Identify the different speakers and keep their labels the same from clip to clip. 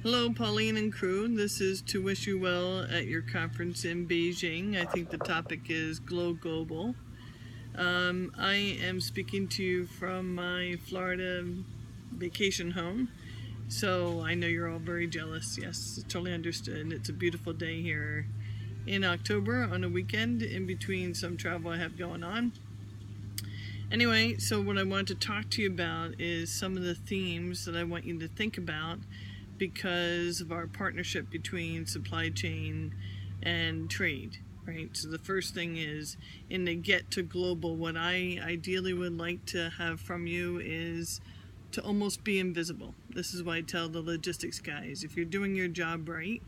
Speaker 1: Hello, Pauline and crew. This is to wish you well at your conference in Beijing. I think the topic is Glow Global. I am speaking to you from my Florida vacation home, so I know you're all very jealous. Yes, totally understood. It's a beautiful day here in October on a weekend in between some travel I have going on. Anyway, so what I want to talk to you about is some of the themes that I want you to think about because of our partnership between supply chain and trade, right? So the first thing is, in the Get to Global, what I ideally would like to have from you is to almost be invisible. This is why I tell the logistics guys, if you're doing your job right,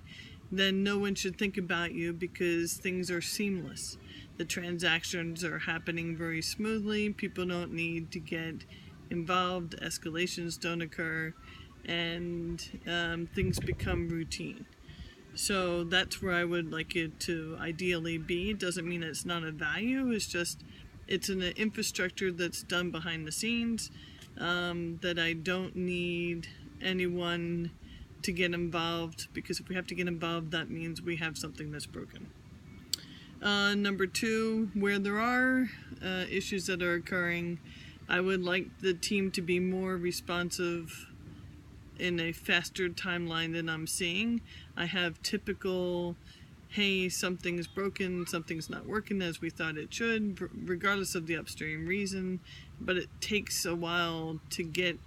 Speaker 1: then no one should think about you because things are seamless. The transactions are happening very smoothly. People don't need to get involved. Escalations don't occur, and things become routine. So that's where I would like it to ideally be. It doesn't mean it's not a value. It's just it's an infrastructure that's done behind the scenes that I don't need anyone to get involved, because if we have to get involved, that means we have something that's broken. Number two, where there are issues that are occurring, I would like the team to be more responsive in a faster timeline than I'm seeing. I have typical, hey, something's broken, something's not working as we thought it should, regardless of the upstream reason, but it takes a while to get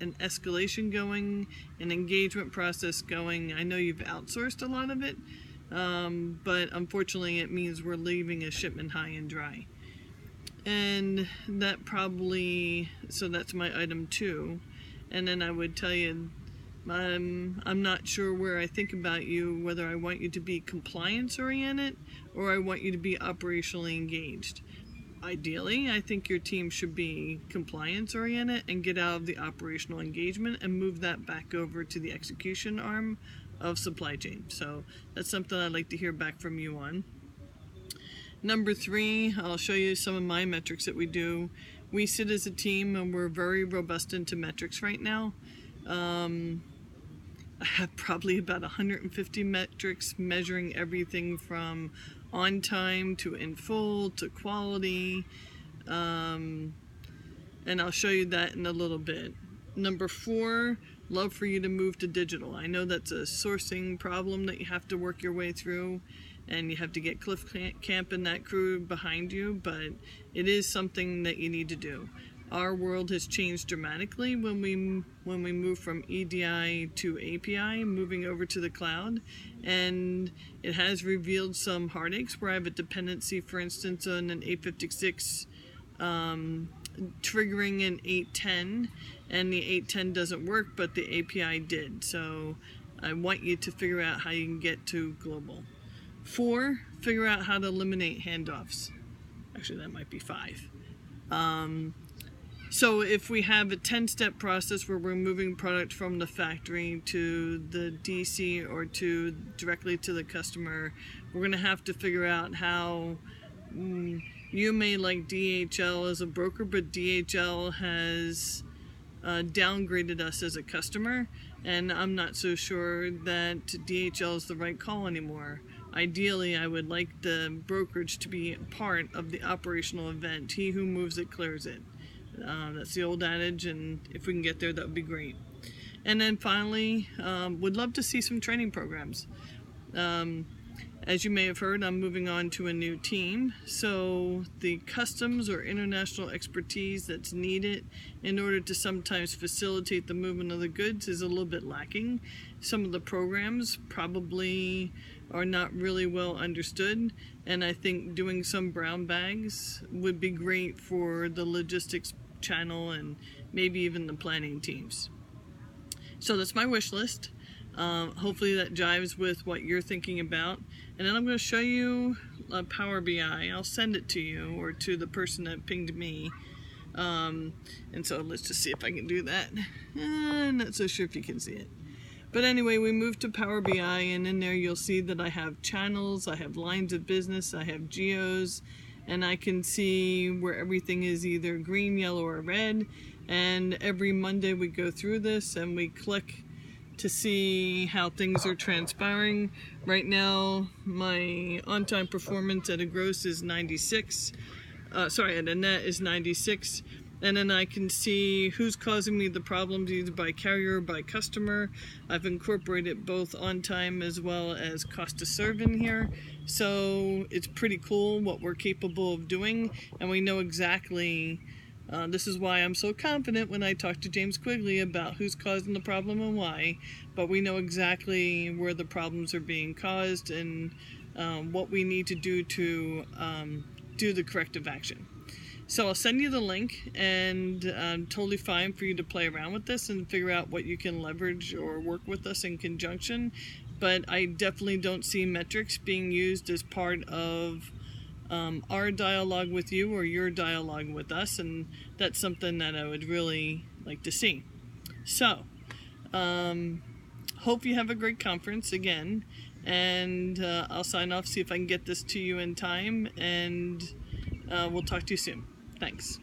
Speaker 1: an escalation going, an engagement process going. I know you've outsourced a lot of it, but unfortunately it means we're leaving a shipment high and dry. And that probably, so that's my item 2. And then I would tell you, I'm not sure where I think about you, whether I want you to be compliance oriented or I want you to be operationally engaged. Ideally, I think your team should be compliance oriented and get out of the operational engagement and move that back over to the execution arm of supply chain. So that's something I'd like to hear back from you on. Number 3, I'll show you some of my metrics that we do. We sit as a team and we're very robust into metrics right now. I have probably about 150 metrics measuring everything from on time to in full to quality, and I'll show you that in a little bit. Number 4, love for you to move to digital. I know that's a sourcing problem that you have to work your way through, and you have to get Cliff Camp and that crew behind you, but it is something that you need to do. Our world has changed dramatically when we move from EDI to API, moving over to the cloud, and it has revealed some heartaches where I have a dependency, for instance, on an 856 triggering an 810, and the 810 doesn't work, but the API did. So I want you to figure out how you can get to global. 4, figure out how to eliminate handoffs. Actually, that might be 5. So if we have a 10-step process where we're moving product from the factory to the DC or to directly to the customer, we're going to have to figure out how you may like DHL as a broker, but DHL has downgraded us as a customer, and I'm not so sure that DHL is the right call anymore. Ideally, I would like the brokerage to be part of the operational event. He who moves it clears it. That's the old adage, and if we can get there, that would be great. And then finally, would love to see some training programs. As you may have heard, I'm moving on to a new team, so the customs or international expertise that's needed in order to sometimes facilitate the movement of the goods is a little bit lacking. Some of the programs probably are not really well understood, and I think doing some brown bags would be great for the logistics channel and maybe even the planning teams. So that's my wish list. Hopefully that jives with what you're thinking about. And then I'm going to show you Power BI. I'll send it to you or to the person that pinged me. And so let's just see if I can do that. I'm not so sure if you can see it. But anyway, we moved to Power BI, and in there you'll see that I have channels, I have lines of business, I have geos, and I can see where everything is either green, yellow, or red. And every Monday we go through this and we click to see how things are transpiring. Right now, my on-time performance at a gross is 96. At a net is 96. And then I can see who's causing me the problems, either by carrier or by customer. I've incorporated both on time as well as cost to serve in here. So it's pretty cool what we're capable of doing, and we know exactly. This is why I'm so confident when I talk to James Quigley about who's causing the problem and why, but we know exactly where the problems are being caused and what we need to do the corrective action. So I'll send you the link, and totally fine for you to play around with this and figure out what you can leverage or work with us in conjunction. But I definitely don't see metrics being used as part of our dialogue with you or your dialogue with us, and that's something that I would really like to see. So, hope you have a great conference again, and I'll sign off, see if I can get this to you in time, and we'll talk to you soon. Thanks.